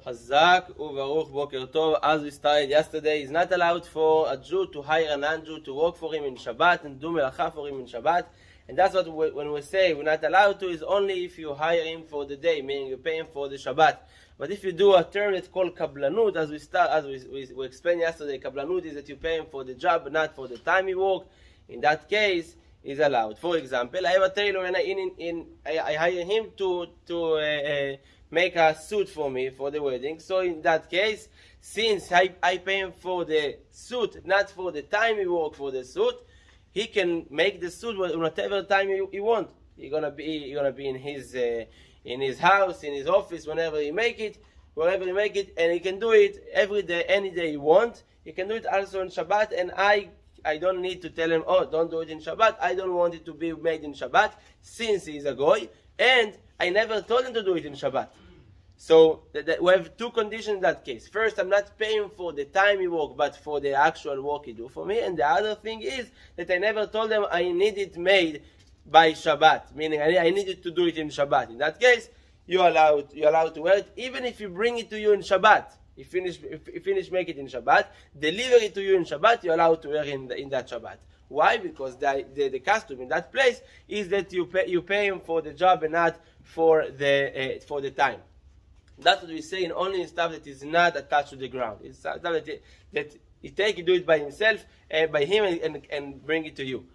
Chazak uvaruch boker tov. As we started yesterday, it's not allowed for a Jew to hire a non-Jew to work for him in Shabbat and do melacha for him in Shabbat. And that's what when we say we're not allowed to, is only if you hire him for the day, meaning you pay him for the Shabbat. But if you do a term that's called kablanut, as we explained yesterday, kablanut is that you pay him for the job, but not for the time he worked. In that case, is allowed. For example, I have a tailor and I hire him to make a suit for me for the wedding. So in that case, since I pay him for the suit, not for the time he worked for the suit, he can make the suit whatever time he wants. He's gonna be in his house, in his office, wherever he make it, and he can do it every day, any day he wants. He can do it also on Shabbat, and I don't need to tell him, oh, don't do it in Shabbat. I don't want it to be made in Shabbat, since he's a goy, and I never told him to do it in Shabbat. So we have two conditions in that case. First, I'm not paying for the time he worked, but for the actual work he do for me. And the other thing is that I never told him I need it made by Shabbat, meaning I needed to do it in Shabbat. In that case, you're allowed to wear it, even if you bring it to you in Shabbat. If you finish make it in Shabbat, deliver it to you in Shabbat, you're allowed to wear in that Shabbat. Why? Because the custom in that place is that you pay him for the job and not for the time. That's what we say in only in stuff that is not attached to the ground. It's stuff that he do it by himself, by him, and bring it to you.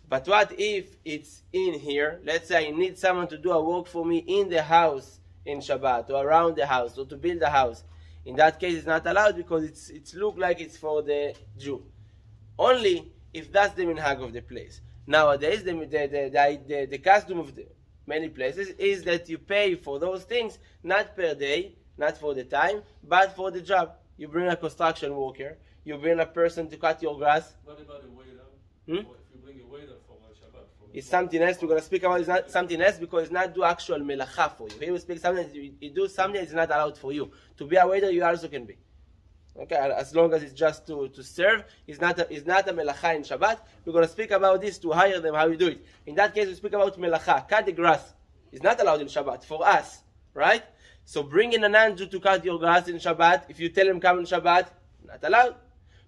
But what if it's in here? Let's say I need someone to do a work for me in the house in Shabbat, or around the house, or to build the house. In that case, it's not allowed because it's look like it's for the Jew. Only if that's the minhag of the place. Nowadays, the custom of many places is that you pay for those things not per day, not for the time, but for the job. You bring a construction worker, you bring a person to cut your grass. What about a waiter? If you bring a waiter for Shabbat? It's something else. We're going to speak about it's not something else because it's not do actual melacha for you. Here we speak something that you do something that's not allowed for you. To be a waiter, you also can be. Okay, as long as it's just to serve, it's not a melacha in Shabbat. We're going to speak about this to hire them, how you do it. In that case, we speak about melacha. Cut the grass. It's not allowed in Shabbat for us, right? So bring in a non-Jew to cut your grass in Shabbat. If you tell him come in Shabbat, not allowed.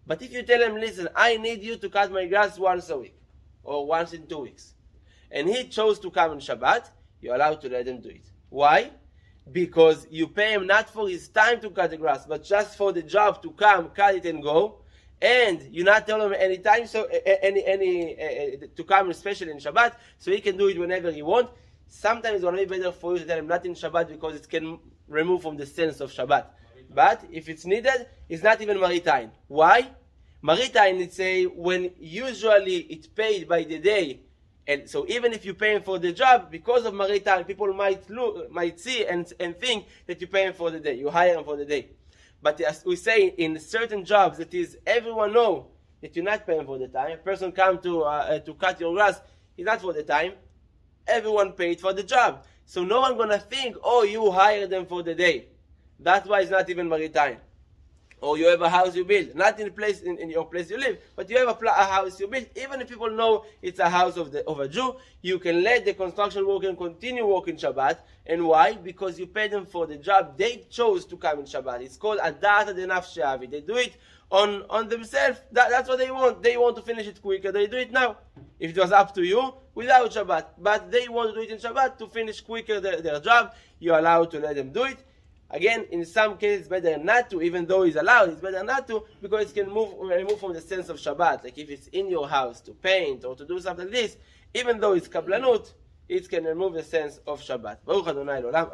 But if you tell him, listen, I need you to cut my grass once a week or once in 2 weeks, and he chose to come in Shabbat, you're allowed to let him do it. Why? Because you pay him not for his time to cut the grass, but just for the job to come, cut it and go. And you not tell him any time, so to come, especially in Shabbat, so he can do it whenever he wants. Sometimes it's going to be better for you to tell him not in Shabbat because it can remove from the sense of Shabbat. But if it's needed, it's not even maritime. Why? Maritime, it's when usually it's paid by the day. And so even if you pay him for the job, because of maritime, people might see and think that you pay him for the day. You hire him for the day. But as we say, in certain jobs, that is, everyone know that you're not paying for the time. A person come to cut your grass, it's not for the time. Everyone paid for the job. So no one going to think, oh, you hired them for the day. That's why it's not even maritime. Or you have a house you build, not in your place you live, but you have a house you build. Even if people know it's a house of a Jew, you can let the construction worker continue working Shabbat. And why? Because you pay them for the job they chose to come in Shabbat. It's called adata de nafshe avi. They do it on themselves. That's what they want. They want to finish it quicker. They do it now. If it was up to you, without Shabbat. But they want to do it in Shabbat to finish quicker their job. You're allowed to let them do it. Again, in some cases, it's better not to, even though it's allowed, it's better not to, because it can remove from the sense of Shabbat. Like if it's in your house to paint or to do something like this, even though it's kablanut, it can remove the sense of Shabbat. Baruch Adonai L'olam.